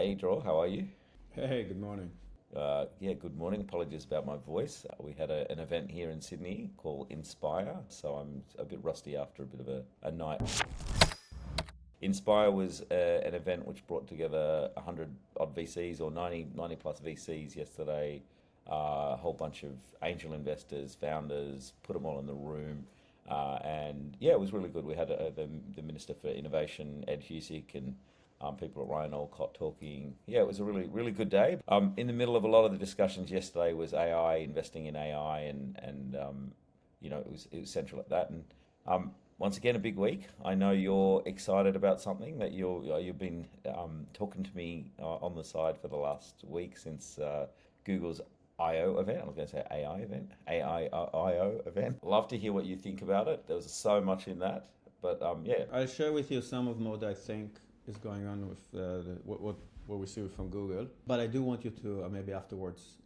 Hey, Dror, how are you? Hey, good morning. Yeah, good morning. Apologies about my voice. We had an event here in Sydney called Inspire, so I'm a bit rusty after a bit of a night. Inspire was an event which brought together 100 odd VCs or 90 plus VCs yesterday, a whole bunch of angel investors, founders, put them all in the room. And yeah, it was really good. We had the Minister for Innovation, Ed Husick, and people at Ryan Olcott talking. Yeah, it was a really good day. In the middle of a lot of the discussions yesterday was AI, investing in AI, and it was central at that. And once again, a big week. I know you're excited about something that you've been talking to me on the side for the last week since Google's I/O event. I'm going to say AI event, AI I/O event. Love to hear what you think about it. There was so much in that, but yeah. I'll share with you some of what I think is going on with what we see from Google. But I do want you to maybe afterwards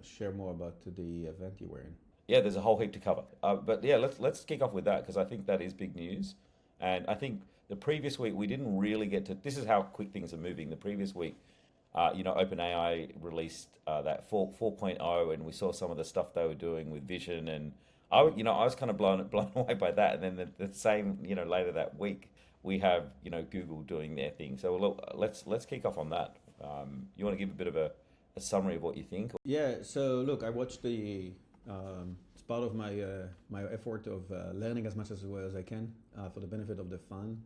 share more about the event you were in. Yeah, there's a whole heap to cover. But yeah, let's kick off with that because I think that is big news. And I think the previous week we didn't really get to. This is how quick things are moving. The previous week, OpenAI released that 4.0, and we saw some of the stuff they were doing with vision, and I was kind of blown away by that. And then the same, later that week, we have Google doing their thing. So look, let's kick off on that. You want to give a bit of a summary of what you think? Yeah. So look, I watched the. It's part of my effort of learning as much as well as I can for the benefit of the fund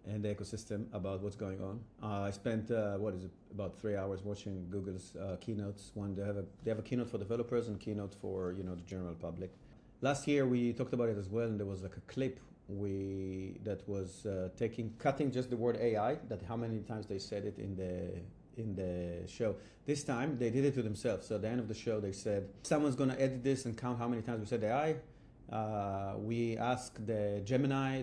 and the ecosystem about what's going on. I spent about 3 hours watching Google's keynotes. One they have a keynote for developers and keynote for the general public. Last year we talked about it as well, and there was like a clip that was cutting just the word AI. That how many times they said it in the show. This time they did it to themselves. So at the end of the show they said someone's going to edit this and count how many times we said AI. We asked the Gemini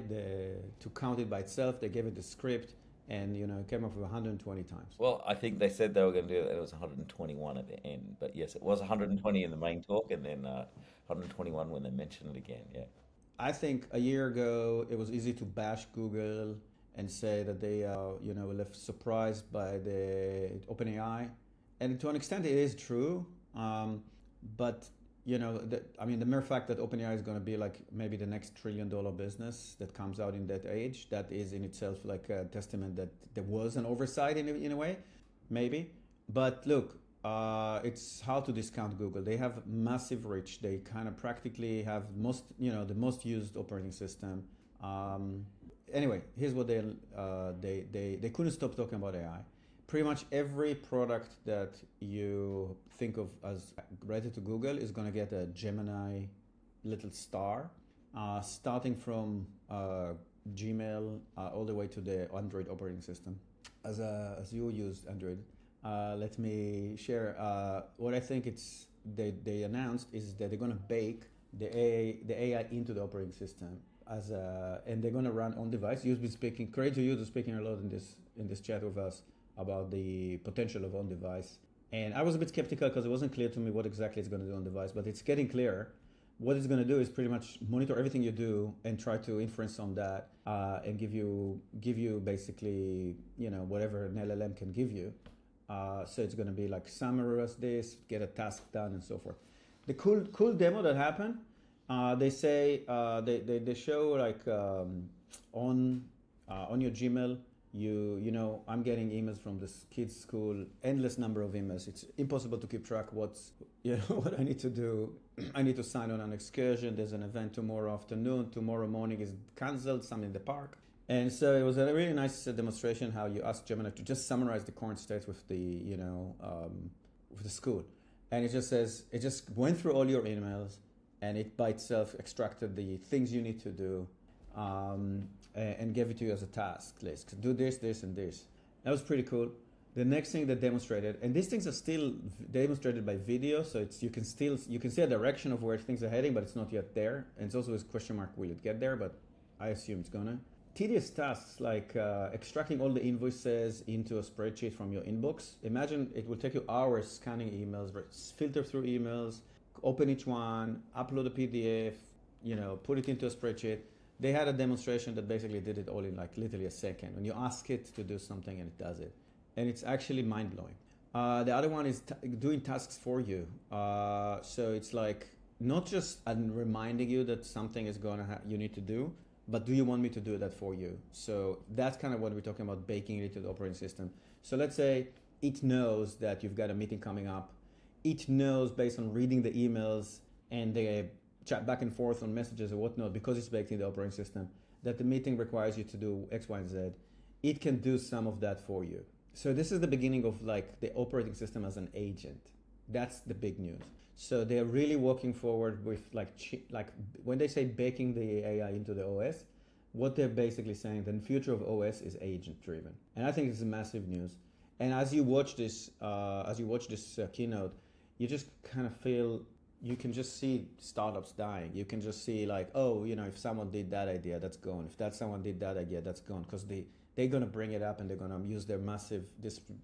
to count it by itself. They gave it the script, and it came up with 120 times. Well, I think they said they were going to do it, and it was 121 at the end. But yes, it was 120 in the main talk, and then 121 when they mentioned it again. Yeah. I think a year ago it was easy to bash Google and say that they were left surprised by the OpenAI, and to an extent it is true. But the mere fact that OpenAI is going to be like maybe the next $1 trillion business that comes out in that age, that is in itself like a testament that there was an oversight in a way, maybe. But look, it's hard to discount Google. They have massive reach. They kind of practically have the most used operating system. Anyway, here's what they couldn't stop talking about AI. Pretty much every product that you think of as related to Google is going to get a Gemini little star, starting from Gmail all the way to the Android operating system. As you use Android, let me share what I think they announced is that they're going to bake the AI into the operating system and they're going to run on device. You've been speaking, credit to you to speaking a lot in this chat with us about the potential of on device. And I was a bit skeptical because it wasn't clear to me what exactly it's going to do on device, but it's getting clear. What it's going to do is pretty much monitor everything you do and try to inference on that and give you basically whatever an LLM can give you. So it's going to be like summarize this, get a task done, and so forth. The cool demo that happened. They say they show like on your Gmail. I'm getting emails from this kid's school, endless number of emails. It's impossible to keep track what I need to do. I need to sign on an excursion. There's an event tomorrow afternoon. Tomorrow morning is canceled. Some in the park. And so it was a really nice demonstration how you ask Gemini to just summarize the current state with the with the school, and it just went through all your emails, and it by itself extracted the things you need to do. And gave it to you as a task list. Do this, this, and this. That was pretty cool. The next thing that demonstrated, and these things are still demonstrated by video, so you can see a direction of where things are heading, but it's not yet there. And it's also a question mark, will it get there? But I assume it's gonna. Tedious tasks like extracting all the invoices into a spreadsheet from your inbox. Imagine it will take you hours scanning emails, filter through emails, open each one, upload a PDF, put it into a spreadsheet. They had a demonstration that basically did it all in like literally a second. When you ask it to do something and it does it. and it's actually mind-blowing. The other one is doing tasks for you. So it's like not just reminding you that something is going to you need to do, but do you want me to do that for you? So that's kind of what we're talking about, baking it into the operating system. So let's say it knows that you've got a meeting coming up. It knows based on reading the emails and the chat back and forth on messages or whatnot, because it's baked in the operating system, that the meeting requires you to do X, Y, and Z. It can do some of that for you. So this is the beginning of like the operating system as an agent. That's the big news. So they're really walking forward with like when they say baking the AI into the OS, what they're basically saying, the future of OS is agent driven. And I think it's a massive news. And as you watch this, keynote, you just kind of feel, you can just see startups dying. You can just see like, oh, if someone did that idea, that's gone. If someone did that idea, that's gone. Because they're going to bring it up and they're going to use their massive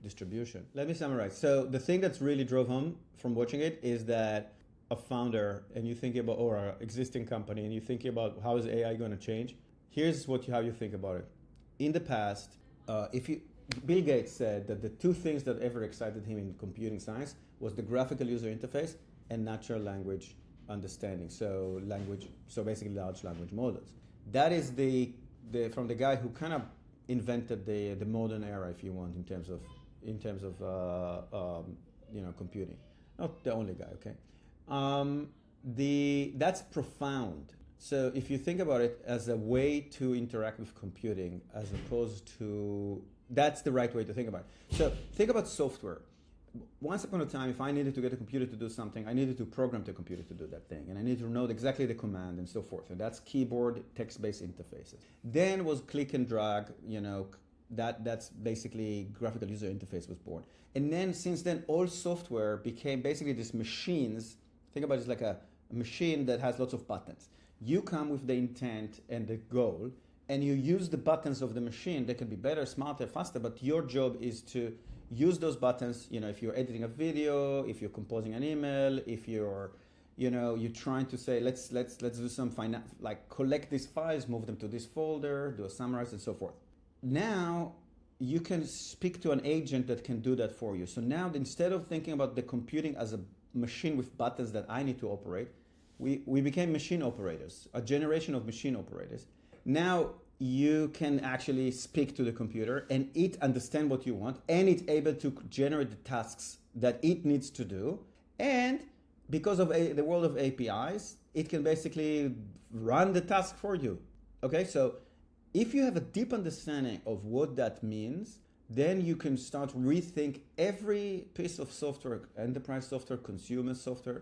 distribution. Let me summarize. So the thing that's really drove home from watching it is that a founder, and you think about, or an existing company, and you think about how is AI going to change. Here's how you think about it. In the past, Bill Gates said that the two things that ever excited him in computing science was the graphical user interface and natural language understanding. So basically large language models. That is from the guy who kind of invented the modern era, if you want, in terms of computing. Not the only guy, okay. That's profound. So if you think about it as a way to interact with computing, as opposed to, that's the right way to think about it. So think about software. Once upon a time, if I needed to get a computer to do something, I needed to program the computer to do that thing. And I needed to know exactly the command and so forth. And that's keyboard, text-based interfaces. Then was click and drag, that's basically graphical user interface was born. And then since then, all software became basically these machines. Think about it as like a machine that has lots of buttons. You come with the intent and the goal, and you use the buttons of the machine. They can be better, smarter, faster, but your job is to use those buttons. If you're editing a video, if you're composing an email, if you're trying to say, let's do some collect these files, move them to this folder, do a summarize, and so forth. Now you can speak to an agent that can do that for you. So now instead of thinking about the computing as a machine with buttons that I need to operate, we became machine operators, a generation of machine operators. Now you can actually speak to the computer and it understand what you want, and it's able to generate the tasks that it needs to do. And because of the world of APIs, it can basically run the task for you. Okay, so if you have a deep understanding of what that means, then you can start rethink every piece of software, enterprise software, consumer software,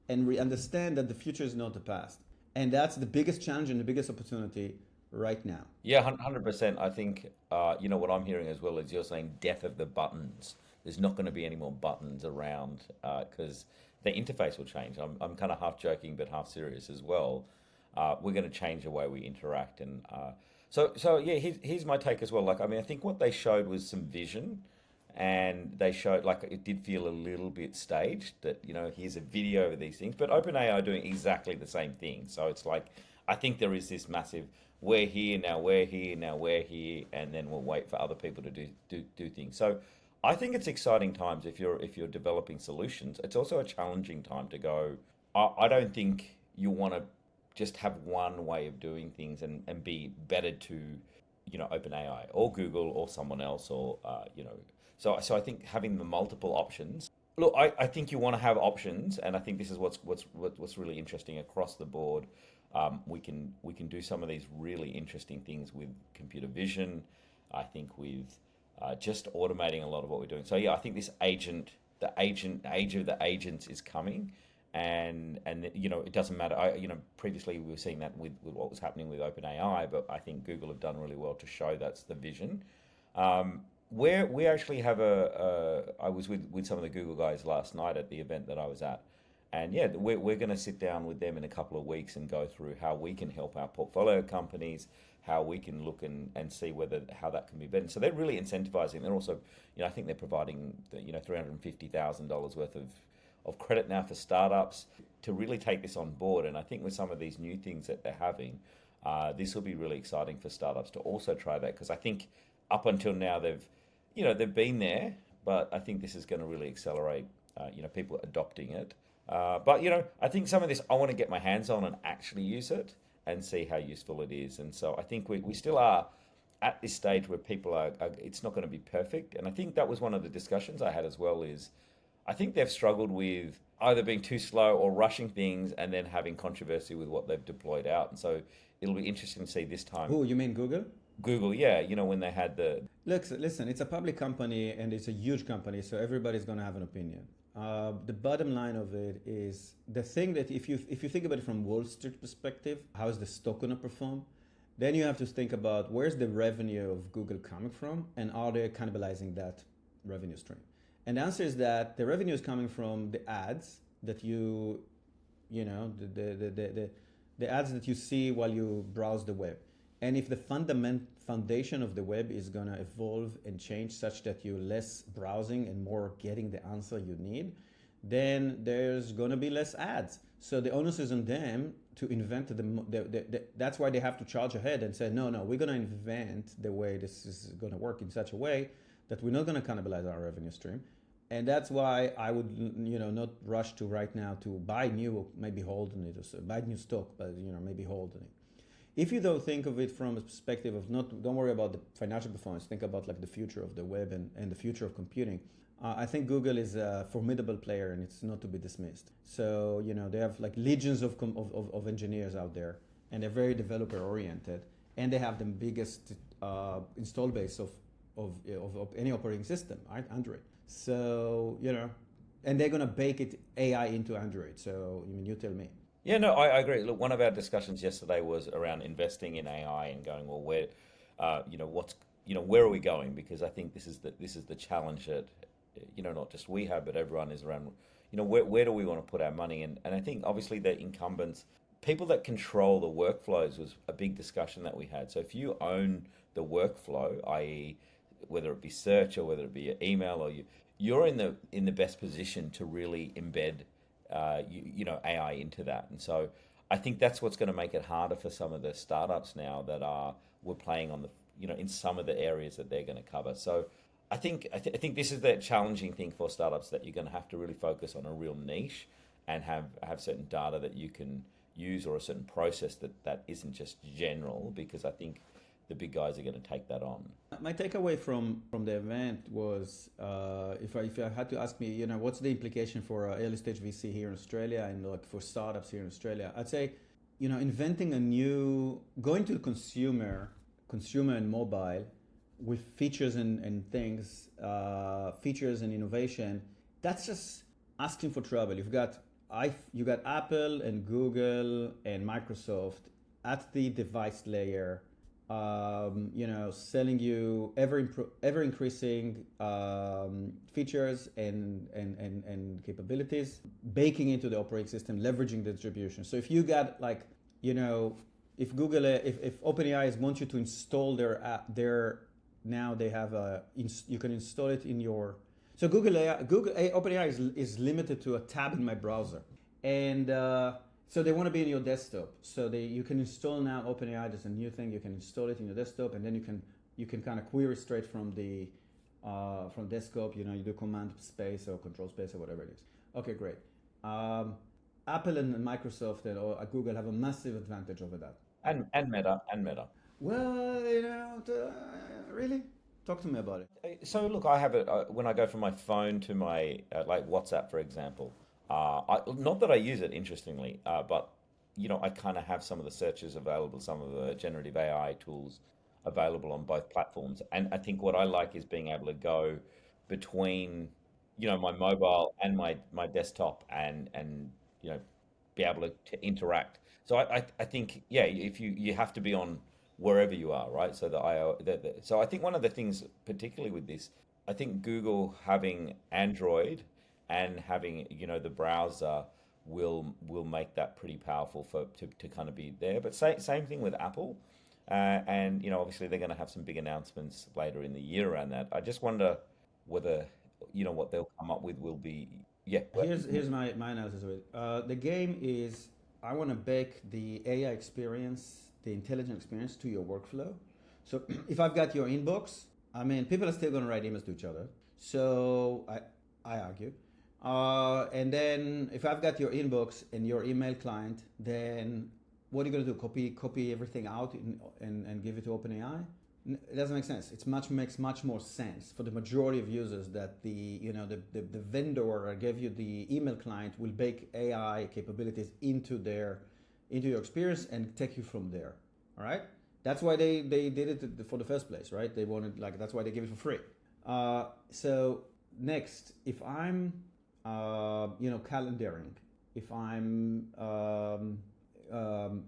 and understand that the future is not the past. And that's the biggest challenge and the biggest opportunity right now. Yeah, 100%. I think, what I'm hearing as well is you're saying death of the buttons. There's not going to be any more buttons around because the interface will change. I'm kind of half joking, but half serious as well. We're going to change the way we interact. And so yeah, here's my take as well. I think what they showed was some vision, and they showed it did feel a little bit staged that, here's a video of these things, but OpenAI are doing exactly the same thing. So it's I think there is this massive, we're here, now we're here, now we're here, and then we'll wait for other people to do things. So I think it's exciting times if you're developing solutions. It's also a challenging time to go, I don't think you want to just have one way of doing things and be better to, OpenAI or Google or someone else or, So I think having the multiple options. Look, I think you want to have options, and I think this is what's really interesting across the board. We can do some of these really interesting things with computer vision. I think with just automating a lot of what we're doing. So yeah, I think this age of the agents is coming, and it doesn't matter. Previously we were seeing that with what was happening with OpenAI, but I think Google have done really well to show that's the vision. We actually have I was with some of the Google guys last night at the event that I was at. And yeah, we're going to sit down with them in a couple of weeks and go through how we can help our portfolio companies, how we can look and see how that can be better. So they're really incentivizing. They're also, I think they're providing, $350,000 worth of credit now for startups to really take this on board. And I think with some of these new things that they're having, this will be really exciting for startups to also try that, because I think up until now they've been there, but I think this is going to really accelerate, people adopting it. But I think some of this I want to get my hands on and actually use it and see how useful it is. And so I think we still are at this stage where people it's not going to be perfect. And I think that was one of the discussions I had as well is I think they've struggled with either being too slow or rushing things and then having controversy with what they've deployed out. And so it'll be interesting to see this time. Oh, you mean Google? Google, yeah, when they had the Look, listen, it's a public company and it's a huge company, so everybody's going to have an opinion. The bottom line of it is the thing that if you think about it from Wall Street perspective, how is the stock going to perform? Then you have to think about where's the revenue of Google coming from and are they cannibalizing that revenue stream? And the answer is that the revenue is coming from the ads that the ads that you see while you browse the web. And if the foundation of the web is going to evolve and change such that you're less browsing and more getting the answer you need, then there's going to be less ads. So the onus is on them to invent that's why they have to charge ahead and say, no, we're going to invent the way this is going to work in such a way that we're not going to cannibalize our revenue stream. And that's why I would, not rush to right now to buy new, maybe hold on it, or buy new stock, but maybe hold on it. If you don't think of it from a perspective of don't worry about the financial performance, think about like the future of the web and the future of computing. I think Google is a formidable player and it's not to be dismissed. So, they have like legions of engineers out there and they're very developer oriented and they have the biggest install base of any operating system, right? Android. So, and they're going to bake it AI into Android. So, you tell me. Yeah, no, I agree. Look, one of our discussions yesterday was around investing in AI and going, well, where, where are we going? Because I think this is the challenge that, not just we have, but everyone is around. Where do we want to put our money? And I think obviously the incumbents, people that control the workflows, was a big discussion that we had. So if you own the workflow, i.e., whether it be search or whether it be your email or you're in the best position to really embed AI into that. And so I think that's what's going to make it harder for some of the startups now that we're playing on the in some of the areas that they're going to cover. So I think this is the challenging thing for startups, that you're going to have to really focus on a real niche and have certain data that you can use or a certain process that isn't just general, because I think the big guys are going to take that on. My takeaway from the event was, if I had to ask me, what's the implication for early stage VC here in Australia and like for startups here in Australia, I'd say, inventing going to consumer and mobile with features and things, features and innovation, that's just asking for trouble. You got Apple and Google and Microsoft at the device layer, selling you ever increasing features and capabilities, baking into the operating system, leveraging the distribution. So if you got if Google, if OpenAI wants you to install their now they have you can install it in your. So OpenAI is limited to a tab in my browser, and so they want to be in your desktop. So you can install now OpenAI. There's a new thing, you can install it in your desktop, and then you can kind of query straight from the from desktop. You do command space or control space or whatever it is. Okay, great. Apple and Microsoft or Google have a massive advantage over that. And Meta. Well, really? Talk to me about it. So look, I have it when I go from my phone to my like WhatsApp, for example. Not that I use it, interestingly, but I kind of have some of the searches available, some of the generative AI tools available on both platforms. And I think what I like is being able to go between my mobile and my desktop and be able to interact. So I think, yeah, if you have to be on wherever you are, right? So so I think one of the things, particularly with this, I think Google having Android and having the browser will make that pretty powerful to kind of be there. But same thing with Apple, and obviously they're going to have some big announcements later in the year around that. I just wonder whether what they'll come up with will be. Yeah. Here's my analysis of it. The game is, I want to bake the AI experience, the intelligent experience, to your workflow. So if I've got your inbox, I mean, people are still going to write emails to each other. So I argue. And then if I've got your inbox and your email client, then what are you going to do? Copy everything out and give it to OpenAI? It doesn't make sense. Makes much more sense for the majority of users that the vendor gave you the email client will bake AI capabilities into your experience and take you from there. All right. That's why they did it for the first place, right? They wanted that's why they give it for free. So next, if I'm calendaring, if I'm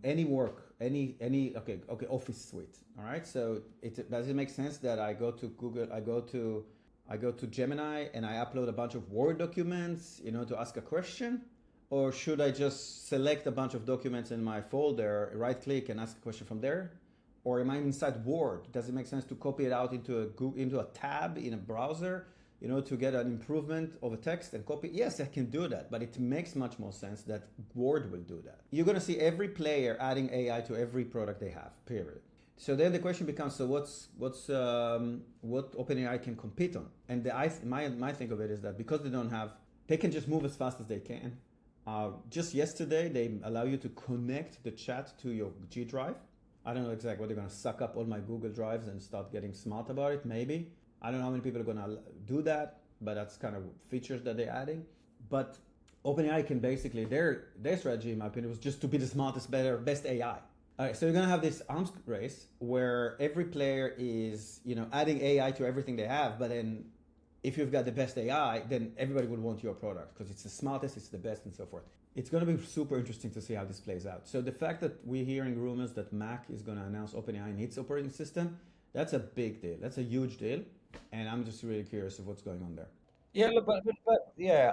any work, any office suite. All right. So does it make sense that I go to Google, I go to Gemini and I upload a bunch of Word documents, to ask a question? Or should I just select a bunch of documents in my folder, right click and ask a question from there? Or am I inside Word? Does it make sense to copy it out into a tab in a browser, to get an improvement of a text and copy? Yes, I can do that, but it makes much more sense that Word will do that. You're going to see every player adding AI to every product they have, period. So then the question becomes, so what OpenAI can compete on? And my think of it is that because they can just move as fast as they can. Just yesterday, they allow you to connect the chat to your G Drive. I don't know exactly what they're going to suck up all my Google Drives and start getting smart about it, maybe. I don't know how many people are going to do that, but that's kind of features that they're adding. But OpenAI can basically, their strategy, in my opinion, was just to be the smartest, best AI. All right, so you're going to have this arms race where every player is, adding AI to everything they have, but then if you've got the best AI, then everybody would want your product because it's the smartest, it's the best, and so forth. It's going to be super interesting to see how this plays out. So the fact that we're hearing rumors that Mac is going to announce OpenAI in its operating system, that's a big deal. That's a huge deal. And I'm just really curious of what's going on there. Yeah, look, but yeah,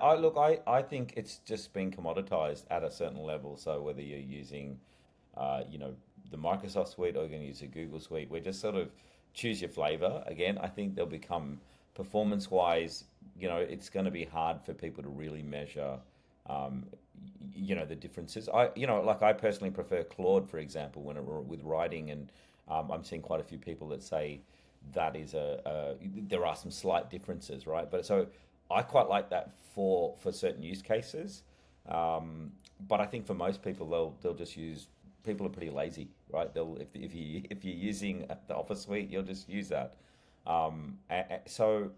I think it's just been commoditized at a certain level. So whether you're using, the Microsoft suite or you're going to use a Google suite, we just sort of choose your flavor. Again, I think they'll become performance-wise, it's going to be hard for people to really measure, the differences. I personally prefer Claude, for example, with writing, and I'm seeing quite a few people that say that is there are some slight differences, right? But so I quite like that for certain use cases. But I think for most people, they'll just use. People are pretty lazy, right? If you're using the Office suite, you'll just use that. So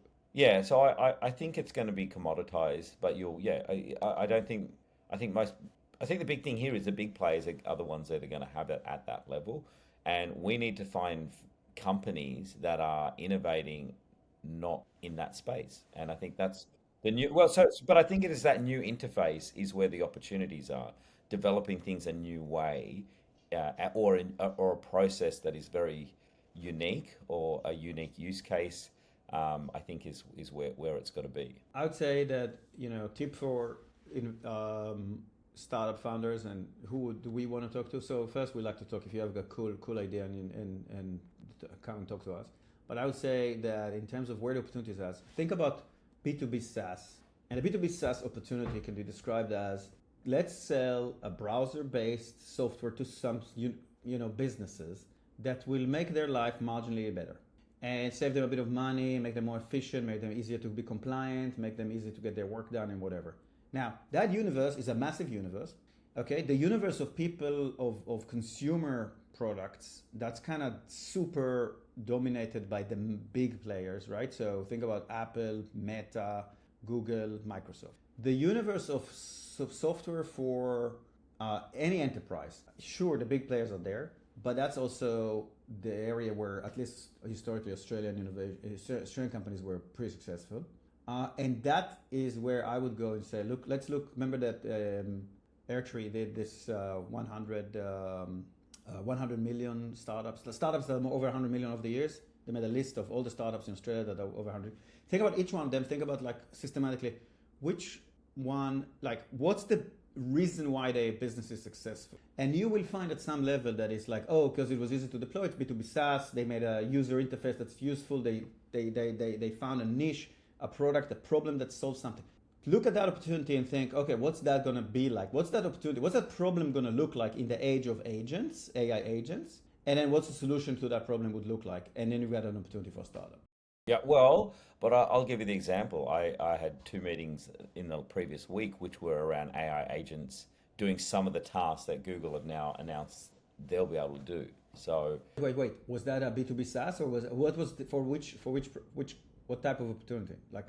I think it's going to be commoditized, but I don't think. I think the big thing here is the big players are the ones that are going to have it at that level, and we need to find companies that are innovating not in that space. And I think that's the new. But I think it is that new interface is where the opportunities are. Developing things a new way, or a process that is very unique or a unique use case. I think is where it's got to be. I would say that tip for startup founders and who do we want to talk to. So first, we like to talk if you have a cool idea and come and talk to us. But I would say that in terms of where the opportunities are, think about B2B SaaS, and a B2B SaaS opportunity can be described as let's sell a browser-based software to some businesses that will make their life marginally better and save them a bit of money, make them more efficient, make them easier to be compliant, make them easier to get their work done and whatever. Now, that universe is a massive universe. Okay, the universe of people of consumer products, that's kind of super dominated by the big players, right? So think about Apple, Meta, Google, Microsoft. The universe of software for any enterprise, sure, the big players are there, but that's also the area where, at least historically, Australian companies were pretty successful. And that is where I would go and say, let's look. Remember that Airtree did this 100 million startups that are over 100 million over the years. They made a list of all the startups in Australia that are over 100. Think about each one of them. Think about systematically, which one, what's the reason why their business is successful? And you will find at some level that it's because it was easy to deploy. It's B2B SaaS. They made a user interface that's useful. They found a niche, a product, a problem that solves something. Look at that opportunity and think, okay, what's that going to be like? What's that opportunity? What's that problem going to look like in the age of agents, AI agents? And then what's the solution to that problem would look like? And then you've got an opportunity for a startup. Yeah, well, but I'll give you the example. I had two meetings in the previous week, which were around AI agents doing some of the tasks that Google have now announced they'll be able to do. So, Wait. Was that a B2B SaaS, or for which what type of opportunity? Like,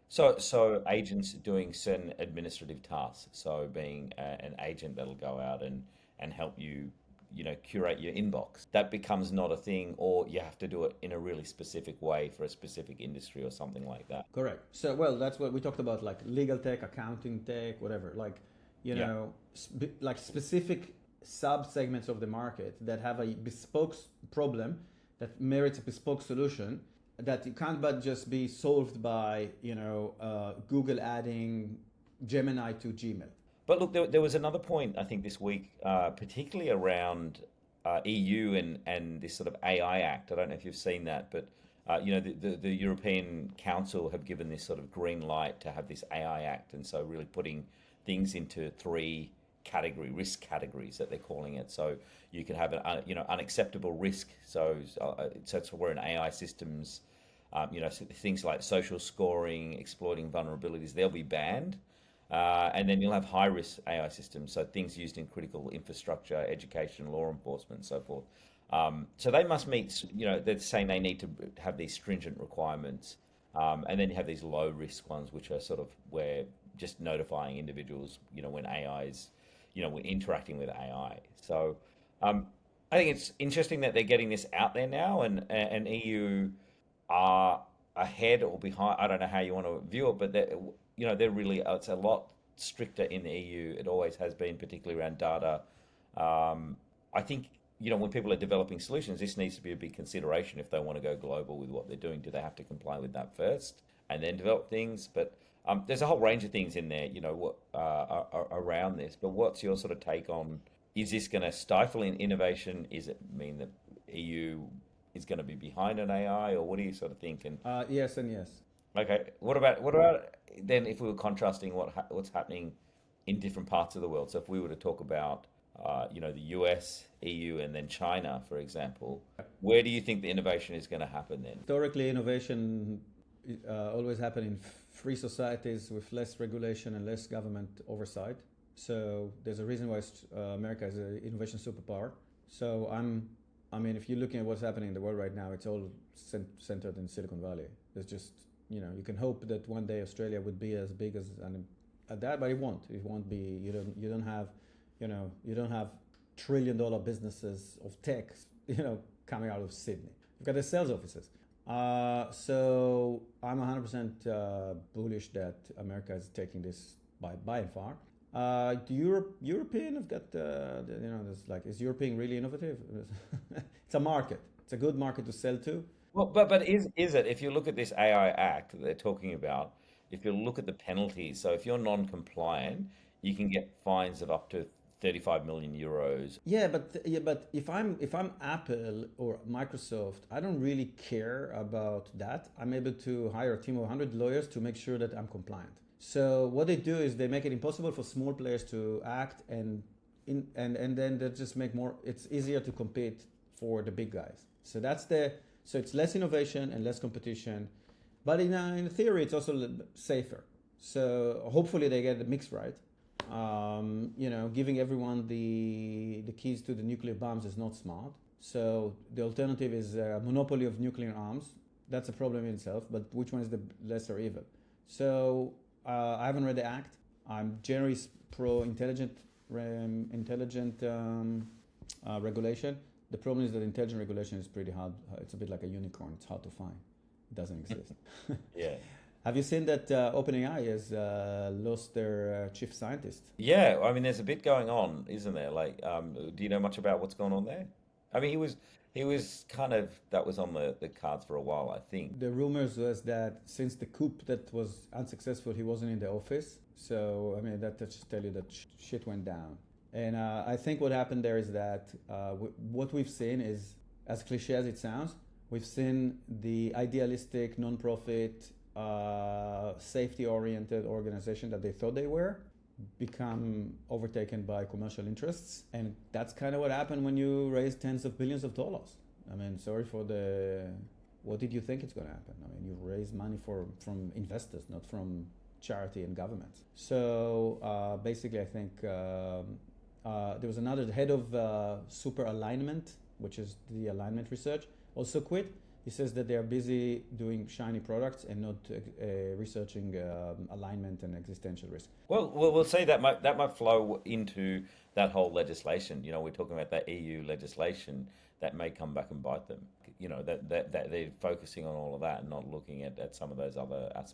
so agents doing certain administrative tasks. So being an agent that'll go out and help you, curate your inbox. That becomes not a thing, or you have to do it in a really specific way for a specific industry or something like that. correct. So, well, that's what we talked about, like legal tech, accounting tech, whatever. Like, Yeah. like specific sub segments of the market that have a bespoke problem that merits a bespoke solution that it can't but just be solved by, Google adding Gemini to Gmail. But look, there was another point I think this week, particularly around EU and this sort of AI Act. I don't know if you've seen that, but the European Council have given this sort of green light to have this AI Act, and so really putting things into three risk categories that they're calling it. So you can have an unacceptable risk. So it's where in AI systems, things like social scoring, exploiting vulnerabilities, they'll be banned. And then you'll have high risk AI systems, so things used in critical infrastructure, education, law enforcement, and so forth. So they must meet, they're saying they need to have these stringent requirements. And then you have these low risk ones, which are sort of where just notifying individuals, when AI is, we're interacting with AI. So I think it's interesting that they're getting this out there now, and EU are ahead or behind. I don't know how you want to view it, but they're really, it's a lot stricter in the EU. It always has been, particularly around data. I think, when people are developing solutions, this needs to be a big consideration if they want to go global with what they're doing. Do they have to comply with that first and then develop things? But there's a whole range of things in there, around this. But what's your sort of take on, is this going to stifle innovation? Is it mean that EU is going to be behind on AI, or what do you sort of think? And Yes and yes. okay, what about then if we were contrasting what's happening in different parts of the world? So if we were to talk about the US, EU, and then China, for example, where do you think the innovation is going to happen then? Historically, innovation always happened in free societies with less regulation and less government oversight. So there's a reason why America is an innovation superpower. So if you're looking at what's happening in the world right now, it's all centered in Silicon Valley. There's just, you can hope that one day Australia would be as big as that, but it won't. It won't be. You don't have trillion-dollar businesses of tech, coming out of Sydney. You've got the sales offices. So I'm 100% bullish that America is taking this by and far. European have got, is European really innovative? It's a market. It's a good market to sell to. Well, but is it, if you look at this AI Act that they're talking about, if you look at the penalties, so if you're non-compliant, you can get fines of up to 35 million euros. Yeah, but if I'm Apple or Microsoft, I don't really care about that. I'm able to hire a team of 100 lawyers to make sure that I'm compliant. So what they do is they make it impossible for small players to act, and then they just make more. It's easier to compete for the big guys. So so it's less innovation and less competition, but in theory it's also safer. So hopefully they get the mix right. Giving everyone the keys to the nuclear bombs is not smart. So the alternative is a monopoly of nuclear arms. That's a problem in itself, but which one is the lesser evil? So I haven't read the act. I'm generally pro intelligent regulation. The problem is that intelligent regulation is pretty hard. It's a bit like a unicorn. It's hard to find. It doesn't exist. Yeah. Have you seen that OpenAI has lost their chief scientist? Yeah, I mean, there's a bit going on, isn't there? Like, do you know much about what's going on there? I mean, he was kind of, that was on the cards for a while, I think. The rumors was that since the coup that was unsuccessful, he wasn't in the office. So, I mean, that just tell you that shit went down. And I think what happened there is that what we've seen is, as cliche as it sounds, we've seen the idealistic, non-profit, safety-oriented organization that they thought they were become overtaken by commercial interests. And that's kind of what happened when you raise tens of billions of dollars. I mean, sorry for the what did you think it's going to happen? I mean, you raise money from investors, not from charity and governments. So basically, I think there was another head of super alignment, which is the alignment research, also quit. He says that they are busy doing shiny products and not researching alignment and existential risk. Well, we'll see that might flow into that whole legislation. You know, we're talking about that EU legislation that may come back and bite them. You know, that they're focusing on all of that and not looking at some of those other aspects.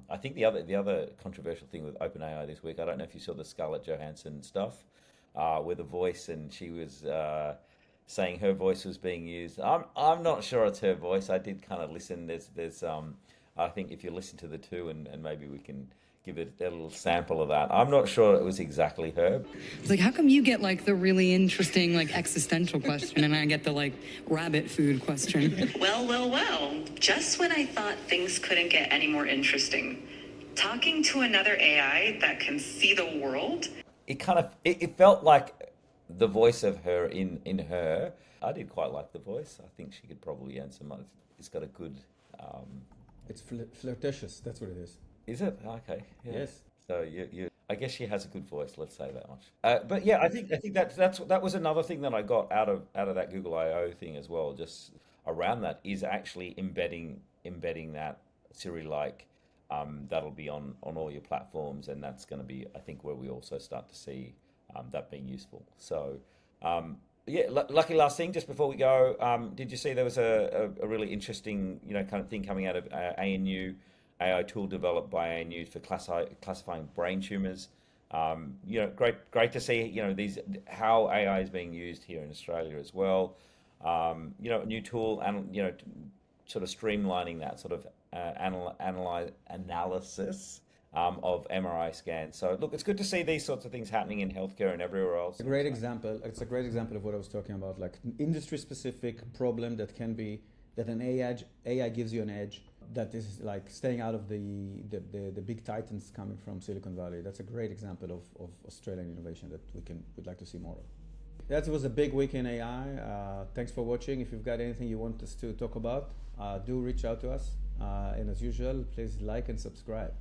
I think the other controversial thing with OpenAI this week, I don't know if you saw the Scarlett Johansson stuff with a voice, and she was saying her voice was being used. I'm not sure it's her voice. I did kind of listen. There's I think if you listen to the two and maybe we can give it a little sample of that. I'm not sure it was exactly her. It's like, how come you get like the really interesting like existential question and I get the like rabbit food question? Well. Just when I thought things couldn't get any more interesting, talking to another AI that can see the world. It felt like the voice of her in her. I did quite like the voice. I think she could probably answer much. It's got a good... It's flirtatious, that's what it is. Is it? Okay. Yeah. Yes. So you I guess she has a good voice, let's say that much. But yeah, I think that was another thing that I got out of that Google I/O thing as well, just around that, is actually embedding that Siri-like that'll be on all your platforms, and that's going to be, I think, where we also start to see that being useful. So yeah, lucky last thing, just before we go, did you see there was a really interesting, kind of thing coming out of ANU, AI tool developed by ANU for classifying brain tumors. Great to see, these, how AI is being used here in Australia as well. A new tool, and sort of streamlining that sort of analysis of MRI scans. So look, it's good to see these sorts of things happening in healthcare and everywhere else. It's a great example of what I was talking about, like an industry-specific problem that can be that an AI gives you an edge that is like staying out of the big titans coming from Silicon Valley. That's a great example of Australian innovation that we'd like to see more of. That was a big week in AI. Thanks for watching. If you've got anything you want us to talk about, do reach out to us. And as usual, please like and subscribe.